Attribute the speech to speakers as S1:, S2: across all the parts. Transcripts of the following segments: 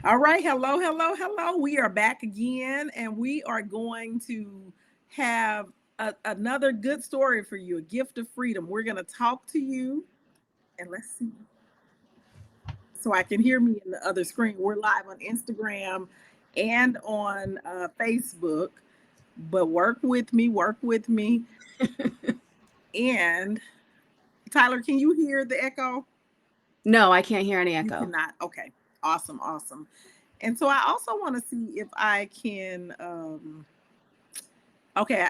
S1: All right. Hello, hello, hello. We are back again, and we are going to have another good story for you, a gift of freedom. We're going to talk to you, and let's see. So I can hear me in the other screen. We're live on Instagram and on Facebook, but work with me, work with me. And Tyler, can you hear the echo?
S2: No, I can't hear any
S1: You
S2: echo.
S1: cannot. Okay. Awesome, awesome. And so I also want to see if I can okay,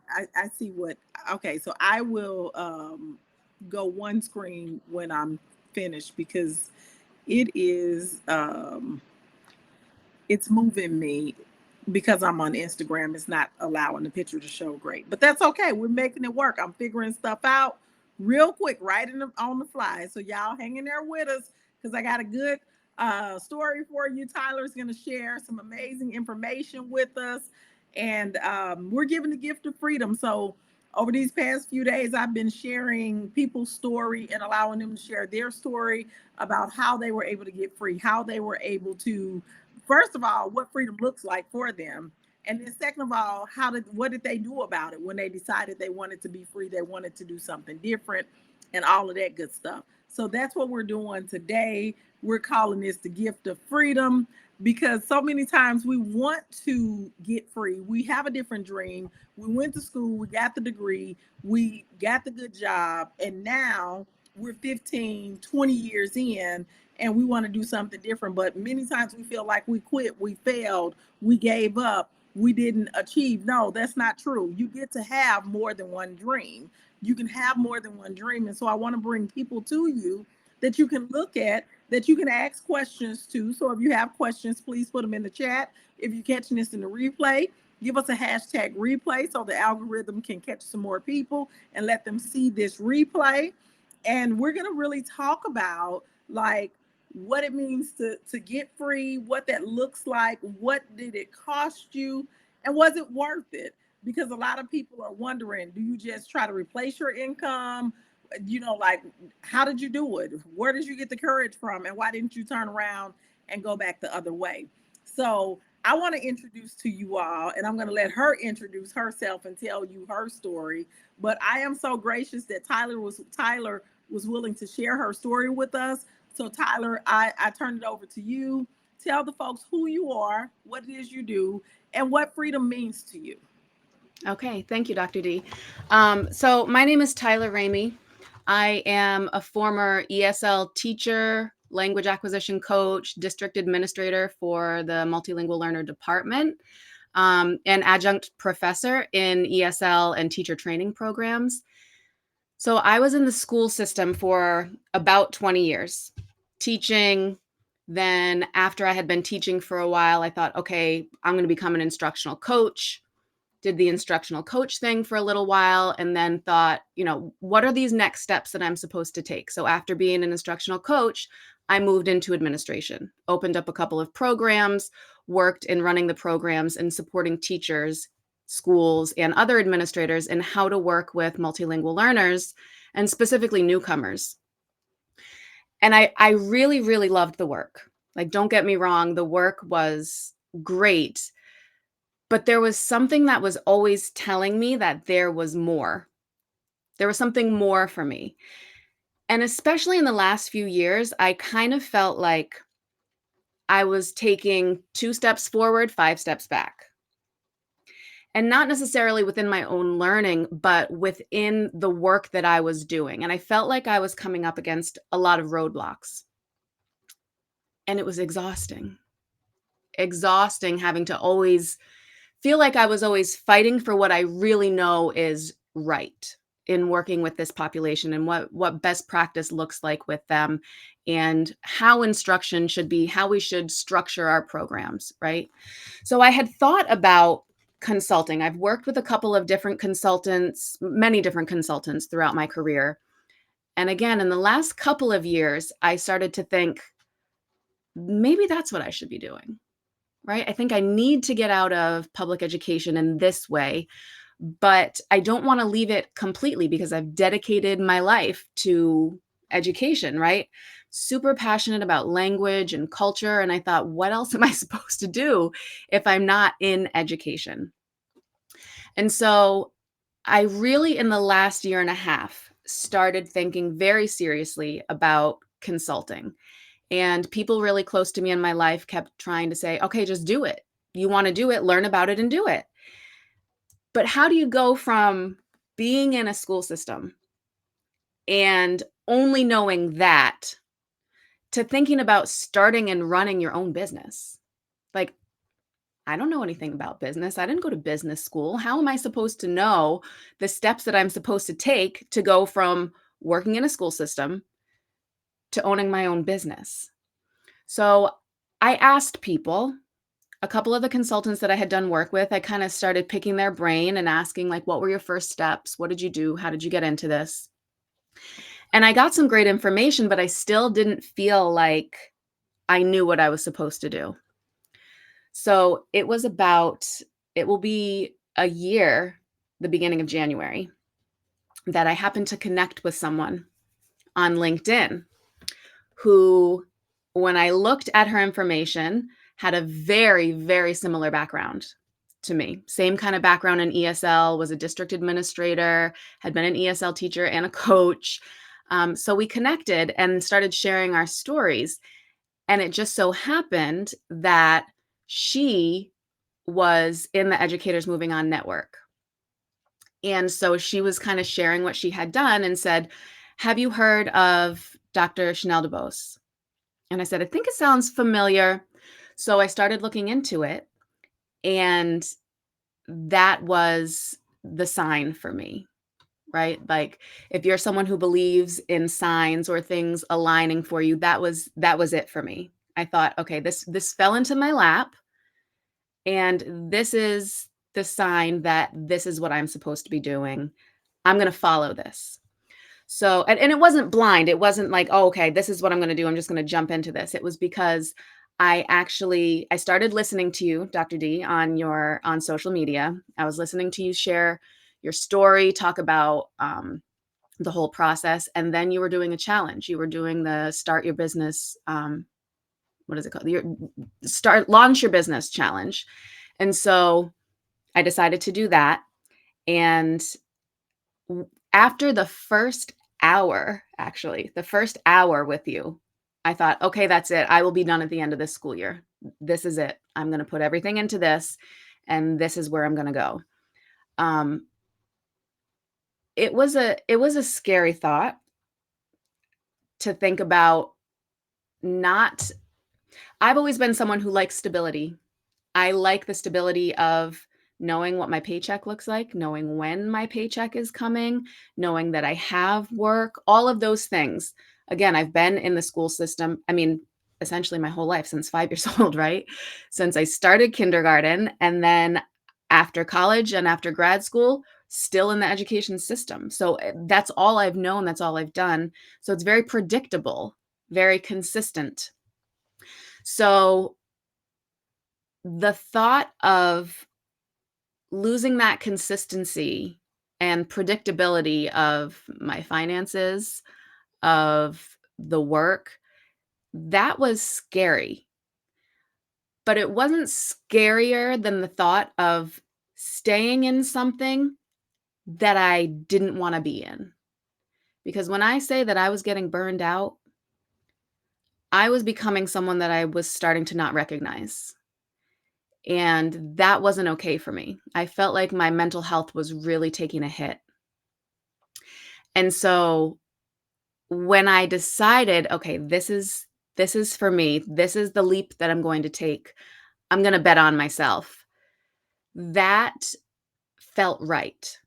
S1: I see what. Okay, so I will go one screen when I'm finished because it is it's moving me because I'm on Instagram. It's not allowing the picture to show great, but that's okay. We're making it work. I'm figuring stuff out real quick, right on the fly. So y'all hang in there with us because I got a good story for you. Tyler's going to share some amazing information with us, and we're giving the gift of freedom. So over these past few days, I've been sharing people's story and allowing them to share their story about how they were able to get free, how they were able to, first of all, what freedom looks like for them. And then second of all, what did they do about it when they decided they wanted to be free, they wanted to do something different and all of that good stuff. So that's what we're doing today. We're calling this the gift of freedom because so many times we want to get free. We have a different dream. We went to school, we got the degree, we got the good job, and now we're 15, 20 years in and we want to do something different. But many times we feel like we quit, we failed, we gave up, we didn't achieve. No, that's not true. You get to have more than one dream. You can have more than one dream. And so I want to bring people to you that you can look at, that you can ask questions to. So if you have questions, please put them in the chat. If you're catching this in the replay, give us a hashtag replay so the algorithm can catch some more people and let them see this replay. And we're going to really talk about like what it means to get free, what that looks like, what did it cost you, and was it worth it? Because a lot of people are wondering, do you just try to replace your income? Like, how did you do it? Where did you get the courage from? And why didn't you turn around and go back the other way? So I want to introduce to you all, and I'm going to let her introduce herself and tell you her story. But I am so gracious that Tyler was willing to share her story with us. So Tyler, I turn it over to you. Tell the folks who you are, what it is you do, and what freedom means to you.
S2: Okay, thank you, Dr. D. So my name is Tyler Ramey. I am a former ESL teacher, language acquisition coach, district administrator for the multilingual learner department, and adjunct professor in ESL and teacher training programs. So I was in the school system for about 20 years, teaching. Then, after I had been teaching for a while, I thought, okay, I'm going to become an instructional coach. Did the instructional coach thing for a little while, and then thought, what are these next steps that I'm supposed to take? So, after being an instructional coach, I moved into administration, opened up a couple of programs, worked in running the programs and supporting teachers, schools, and other administrators in how to work with multilingual learners and specifically newcomers. And I really, really loved the work. Like, don't get me wrong, the work was great, but there was something that was always telling me that there was more. There was something more for me. And especially in the last few years, I kind of felt like I was taking 2 steps forward, 5 steps back. And not necessarily within my own learning, but within the work that I was doing. And I felt like I was coming up against a lot of roadblocks. And it was exhausting. Exhausting having to always feel like I was always fighting for what I really know is right in working with this population and what best practice looks like with them and how instruction should be, how we should structure our programs, right? So I had thought about consulting. I've worked with a couple of different consultants, many different consultants throughout my career. And again, in the last couple of years, I started to think maybe that's what I should be doing, right? I think I need to get out of public education in this way, but I don't want to leave it completely because I've dedicated my life to education, right? super passionate about language and culture. And I thought, what else am I supposed to do if I'm not in education? And so I really, in the last year and a half, started thinking very seriously about consulting. And people really close to me in my life kept trying to say, okay, just do it. You want to do it, learn about it and do it. But how do you go from being in a school system and only knowing that to thinking about starting and running your own business? Like, I don't know anything about business. I didn't go to business school. How am I supposed to know the steps that I'm supposed to take to go from working in a school system to owning my own business? So I asked people, a couple of the consultants that I had done work with, I kind of started picking their brain and asking, like, what were your first steps? What did you do? How did you get into this? And I got some great information, but I still didn't feel like I knew what I was supposed to do. So it will be a year, the beginning of January, that I happened to connect with someone on LinkedIn who, when I looked at her information, had a very, very similar background to me. Same kind of background in ESL, was a district administrator, had been an ESL teacher and a coach. So we connected and started sharing our stories. And it just so happened that she was in the Educators Moving On network. And so she was kind of sharing what she had done and said, have you heard of Dr. Chanel DeBose? And I said, I think it sounds familiar. So I started looking into it. And that was the sign for me, right? Like, if you're someone who believes in signs or things aligning for you, that was it for me. I thought, okay, this fell into my lap, and this is the sign that this is what I'm supposed to be doing. I'm going to follow this. So, and it wasn't blind. It wasn't like, oh, okay, this is what I'm going to do. I'm just going to jump into this. It was because I started listening to you, Dr. D, on social media. I was listening to you share your story, talk about the whole process, and then you were doing a challenge. You were doing the Start Your Business. What is it called? Your Launch Your Business challenge. And so I decided to do that. And after the first hour, actually, the first hour with you, I thought, okay, that's it. I will be done at the end of this school year. This is it. I'm going to put everything into this, and this is where I'm going to go. It was a scary thought to think about. I've always been someone who likes stability. I like the stability of knowing what my paycheck looks like, knowing when my paycheck is coming, knowing that I have work, all of those things. Again, I've been in the school system, I mean, essentially my whole life, since 5 years old, right? Since I started kindergarten, and then after college and after grad school, still in the education system. So that's all I've known, that's all I've done. So it's very predictable, very consistent. So the thought of losing that consistency and predictability of my finances, of the work, that was scary. But it wasn't scarier than the thought of staying in something that I didn't want to be in. Because when I say that I was getting burned out, I was becoming someone that I was starting to not recognize. And that wasn't okay for me. I felt like my mental health was really taking a hit. And so when I decided, okay, this is for me, this is the leap that I'm going to take, I'm going to bet on myself. That felt right.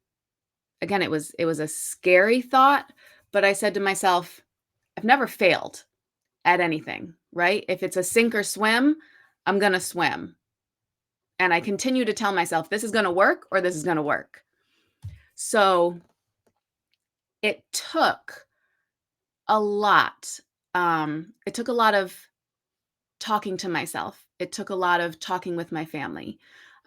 S2: Again, it was a scary thought, but I said to myself, I've never failed at anything, right? If it's a sink or swim, I'm going to swim. And I continue to tell myself, this is going to work or this is going to work. So it took a lot. It took a lot of talking to myself. It took a lot of talking with my family.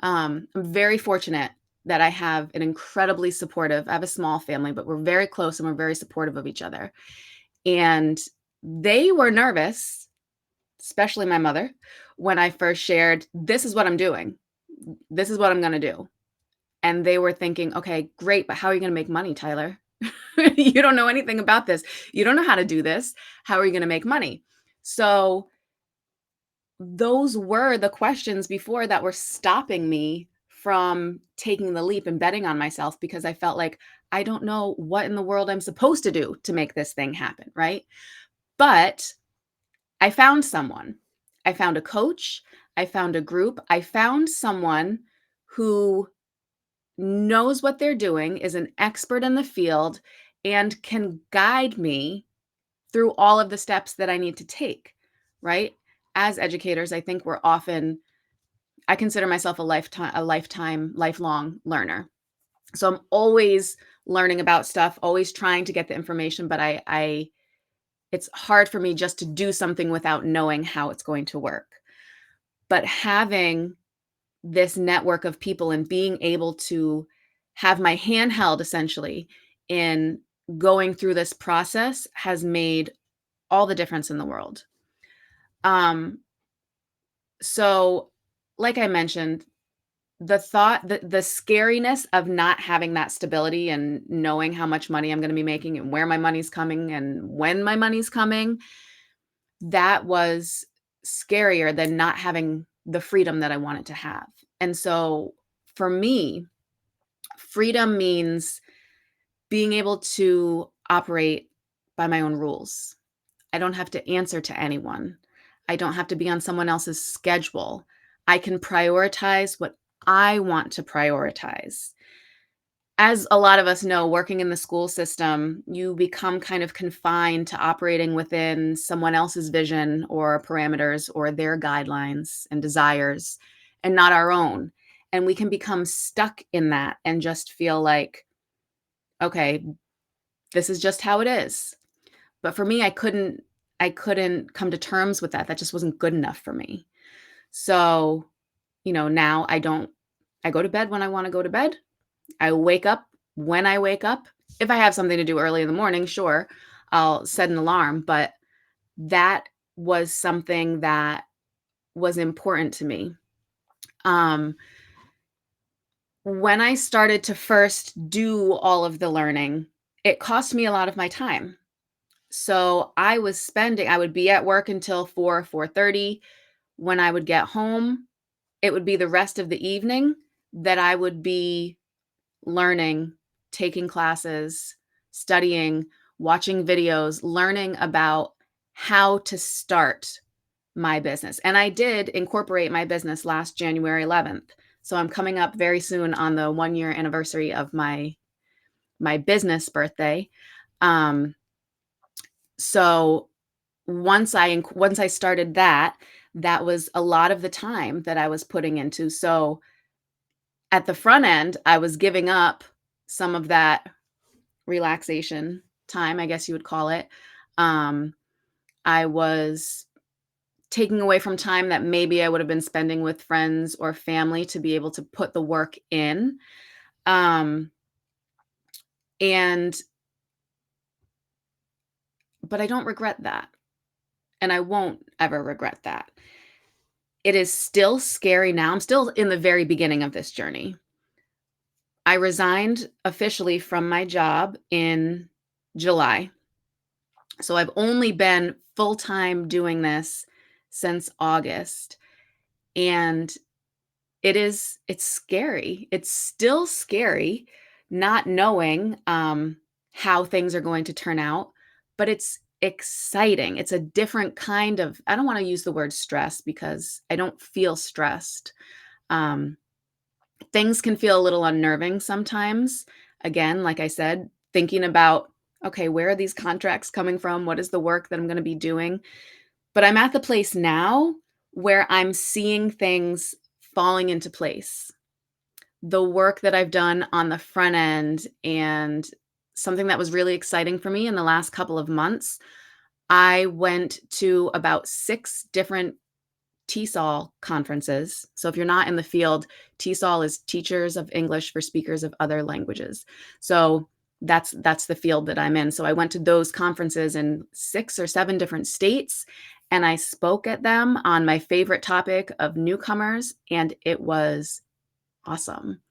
S2: I'm very fortunate that I have an incredibly supportive, I have a small family, but we're very close and we're very supportive of each other. And They were nervous, especially my mother, when I first shared, this is what I'm doing. This is what I'm going to do. And they were thinking, okay, great, but how are you going to make money, Tyler? You don't know anything about this. You don't know how to do this. How are you going to make money? So those were the questions before that were stopping me from taking the leap and betting on myself, because I felt like I don't know what in the world I'm supposed to do to make this thing happen, right? But I found someone. I found a coach. I found a group. I found someone who knows what they're doing, is an expert in the field, and can guide me through all of the steps that I need to take, right? As educators, I think we're often, I consider myself a lifelong learner. So I'm always learning about stuff, always trying to get the information, but it's hard for me just to do something without knowing how it's going to work. But having this network of people and being able to have my hand held essentially in going through this process has made all the difference in the world. So like I mentioned, the scariness of not having that stability and knowing how much money I'm going to be making and where my money's coming and when my money's coming, that was scarier than not having the freedom that I wanted to have. And so for me, freedom means being able to operate by my own rules. I don't have to answer to anyone. I don't have to be on someone else's schedule. I can prioritize what I want to prioritize. As a lot of us know, working in the school system, you become kind of confined to operating within someone else's vision or parameters or their guidelines and desires, and not our own. And we can become stuck in that and just feel like, okay, this is just how it is. But for me, I couldn't come to terms with that. That just wasn't good enough for me. So, now I go to bed when I want to go to bed. I wake up when I wake up. If I have something to do early in the morning, sure, I'll set an alarm, but that was something that was important to me. When I started to first do all of the learning, it cost me a lot of my time. So I would be at work until 4:30. When I would get home, it would be the rest of the evening that I would be learning, taking classes, studying, watching videos, learning about how to start my business. And I did incorporate my business last January 11th. So I'm coming up very soon on the 1-year anniversary of my business birthday. So once I started that, that was a lot of the time that I was putting into. So at the front end, I was giving up some of that relaxation time, I guess you would call it. I was taking away from time that maybe I would have been spending with friends or family to be able to put the work in. Um, and but I don't regret that. And I won't ever regret that. It is still scary now. I'm still in the very beginning of this journey. I resigned officially from my job in July. So I've only been full-time doing this since August. And it's scary. It's still scary not knowing how things are going to turn out, but it's exciting. It's a different kind of, I don't want to use the word stress because I don't feel stressed. Um, Things can feel a little unnerving sometimes. Again, like I said, thinking about, okay, where are these contracts coming from? What is the work that I'm going to be doing? But I'm at the place now where I'm seeing things falling into place. The work that I've done on the front end, and something that was really exciting for me in the last couple of months, I went to about 6 different TESOL conferences. So if you're not in the field, TESOL is Teachers of English for Speakers of Other Languages. So that's the field that I'm in. So I went to those conferences in 6 or 7 different states, and I spoke at them on my favorite topic of newcomers, and it was awesome.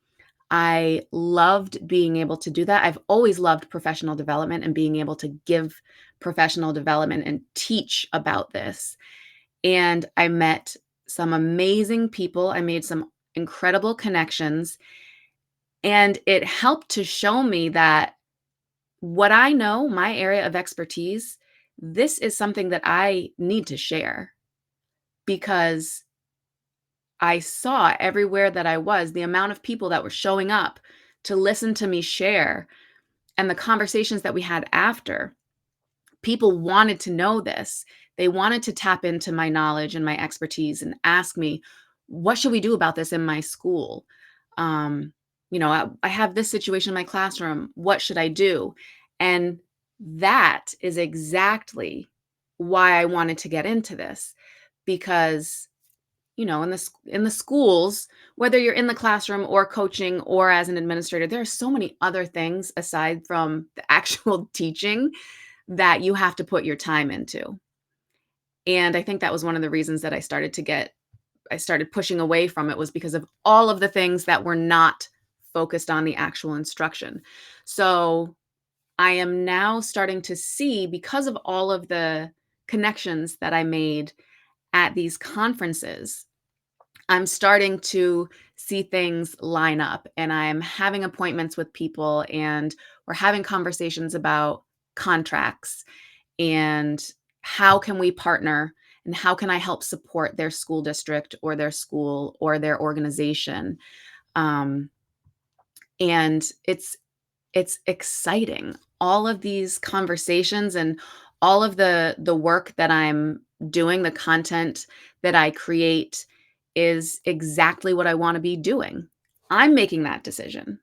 S2: I loved being able to do that. I've always loved professional development and being able to give professional development and teach about this. And I met some amazing people. I made some incredible connections, and it helped to show me that what I know, my area of expertise, this is something that I need to share because I saw everywhere that I was the amount of people that were showing up to listen to me share and the conversations that we had after. People wanted to know this. They wanted to tap into my knowledge and my expertise and ask me, what should we do about this in my school? Um, I have this situation in my classroom. What should I do? And that is exactly why I wanted to get into this because in the schools, whether you're in the classroom or coaching or as an administrator, there are so many other things aside from the actual teaching that you have to put your time into. And I think that was one of the reasons that I started pushing away from it was because of all of the things that were not focused on the actual instruction. So I am now starting to see, because of all of the connections that I made at these conferences, I'm starting to see things line up, and I'm having appointments with people, and we're having conversations about contracts and how can we partner and how can I help support their school district or their school or their organization. Um, and it's exciting. All of these conversations and all of the work that I'm doing, the content that I create is exactly what I want to be doing. I'm making that decision.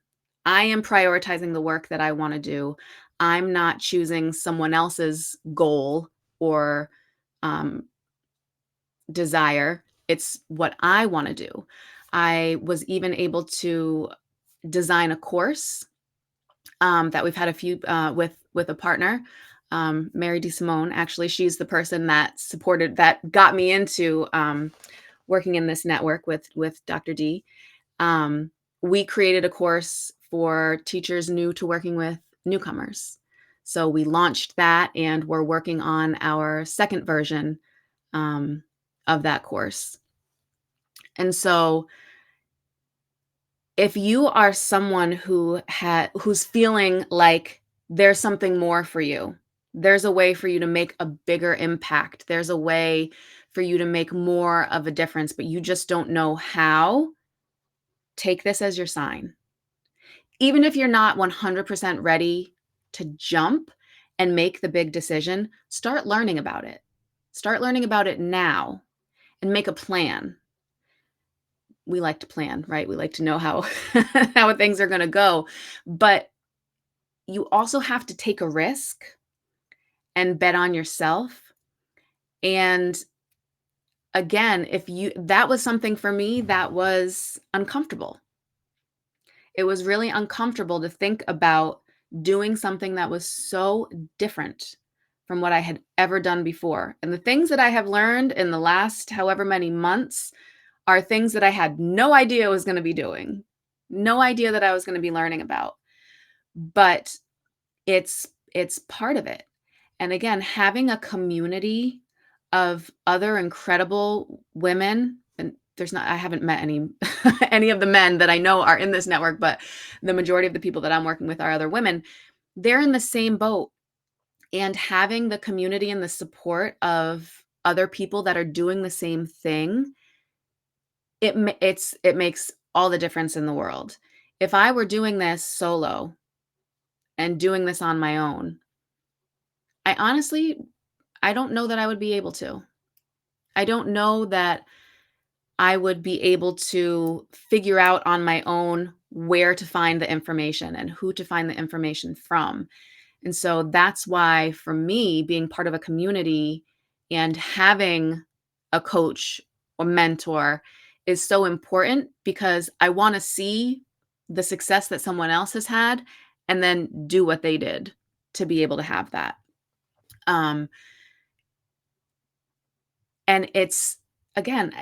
S2: I am prioritizing the work that I want to do. I'm not choosing someone else's goal or um, desire. It's what I want to do. I was even able to design a course that we've had a few with a partner, Mary DeSimone. Actually, she's the person that got me into working in this network with Dr. D. Um, we created a course for teachers new to working with newcomers. So we launched that, and we're working on our second version um, of that course. And so if you are someone who's feeling like there's something more for you, there's a way for you to make a bigger impact. There's a way for you to make more of a difference, but you just don't know how. Take this as your sign. Even if you're not 100% ready to jump and make the big decision, start learning about it. Start learning about it now and make a plan. We like to plan, right? We like to know how how things are going to go. But you also have to take a risk and bet on yourself. And again, if you that was something for me that was uncomfortable. It was really uncomfortable to think about doing something that was so different from what I had ever done before. And the things that I have learned in the last however many months are things that I had no idea I was going to be doing, no idea that I was going to be learning about. But it's part of it. And again, having a community of other incredible women, and I haven't met any any of the men that I know are in this network, but the majority of the people that I'm working with are other women. They're in the same boat, and having the community and the support of other people that are doing the same thing, it makes all the difference in the world. If I were doing this solo and doing this on my own, I don't know that I would be able to. I don't know that I would be able to figure out on my own where to find the information and who to find the information from. And so that's why, for me, being part of a community and having a coach or mentor is so important because I want to see the success that someone else has had and then do what they did to be able to have that. And it's, again,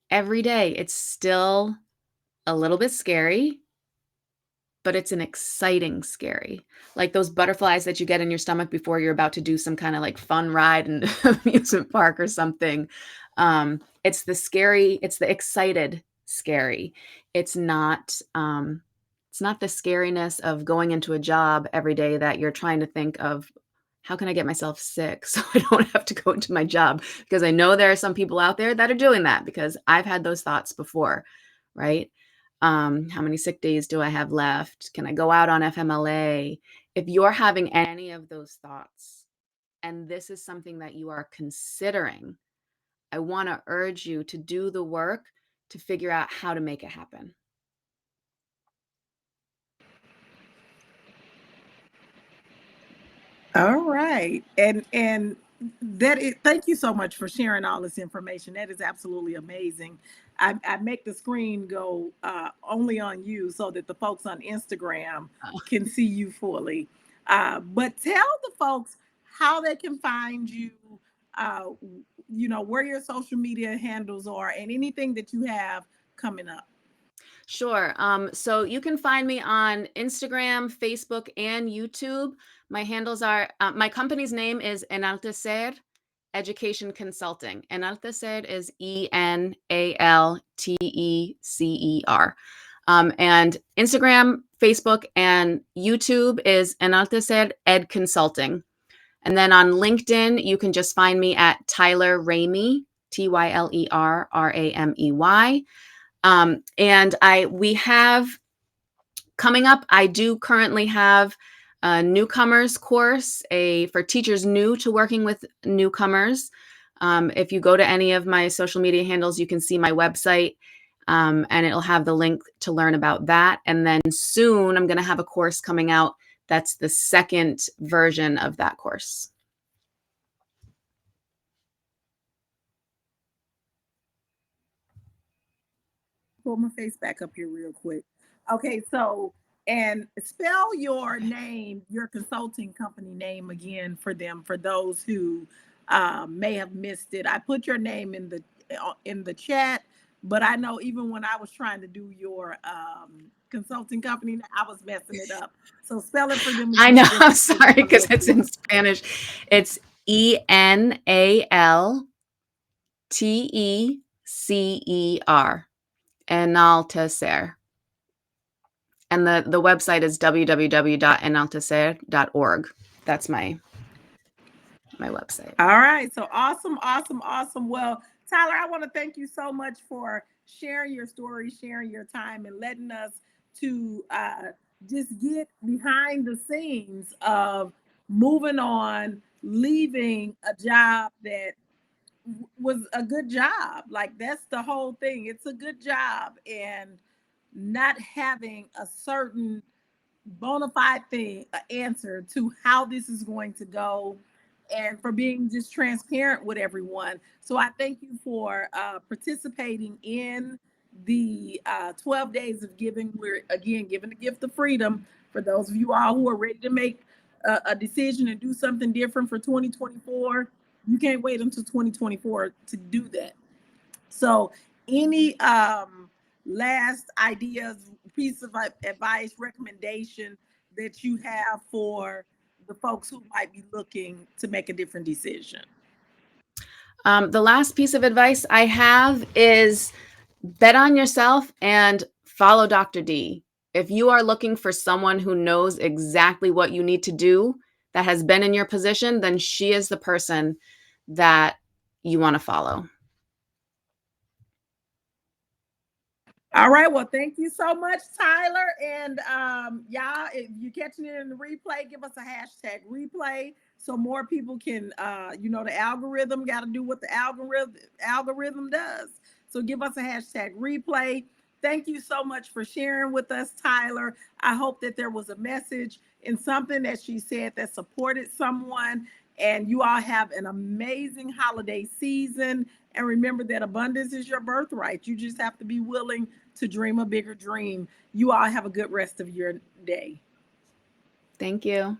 S2: every day, it's still a little bit scary, but it's an exciting scary. Like those butterflies that you get in your stomach before you're about to do some kind of like fun ride in amusement park or something. It's the scary, it's the excited scary. It's not the scariness of going into a job every day that you're trying to think of, how can I get myself sick so I don't have to go into my job? Because I know there are some people out there that are doing that, because I've had those thoughts before, right? How many sick days do I have left? Can I go out on FMLA? If you're having any of those thoughts, and this is something that you are considering, I want to urge you to do the work to figure out how to make it happen.
S1: All right. And that is, thank you so much for sharing all this information. That is absolutely amazing. I make the screen go only on you so that the folks on Instagram
S2: Oh,
S1: can see you fully. But tell the folks how they can find you, uh, where your social media handles are, and anything that you have coming up.
S2: sure. So you can find me on Instagram, Facebook, and YouTube. My handles are, my company's name is Enaltecer Education Consulting. Enaltecer is Enaltecer. And Instagram, Facebook, and YouTube is Enaltecer Ed Consulting. And then on LinkedIn, you can just find me at Tyler Ramey, Tylerramey. And we have coming up, I do currently have a newcomers course, for teachers new to working with newcomers. If you go to any of my social media handles, you can see my website, and it'll have the link to learn about that. And then soon I'm going to have a course coming out that's the second version of that course.
S1: Pull my face back up here real quick. Okay, so and spell your name, your consulting company name again for them, for those who may have missed it. I put your name in the chat, but I know even when I was trying to do your consulting company, I was messing it up. So spell it for them
S2: I
S1: again,
S2: know,
S1: just
S2: I'm
S1: in case
S2: sorry,
S1: some
S2: because
S1: of
S2: it's in Spanish. It's Enaltecer, Enaltecer. And the website is www.enaltecer.org. That's my website.
S1: All right. So awesome, awesome, awesome. Well, Tyler, I want to thank you so much for sharing your story, sharing your time, and letting us to just get behind the scenes of moving on, leaving a job that was a good job. Like that's the whole thing. It's a good job, and not having a certain bona fide thing, an answer to how this is going to go, and for being just transparent with everyone. So I thank you for participating in the 12 days of giving. We're again giving the gift of freedom for those of you all who are ready to make a decision and do something different for 2024. You can't wait until 2024 to do that. So, any last ideas, piece of advice, recommendation that you have for the folks who might be looking to make a different decision?
S2: The last piece of advice I have is bet on yourself and follow Dr. D. If you are looking for someone who knows exactly what you need to do, that has been in your position, then she is the person that you want to follow.
S1: All right. Well, thank you so much, Tyler. And y'all, if you're catching it in the replay, give us a hashtag replay so more people can, the algorithm got to do what the algorithm does. So give us a hashtag replay. Thank you so much for sharing with us, Tyler. I hope that there was a message in something that she said that supported someone. And you all have an amazing holiday season. And remember that abundance is your birthright. You just have to be willing to dream a bigger dream. You all have a good rest of your day.
S2: Thank you.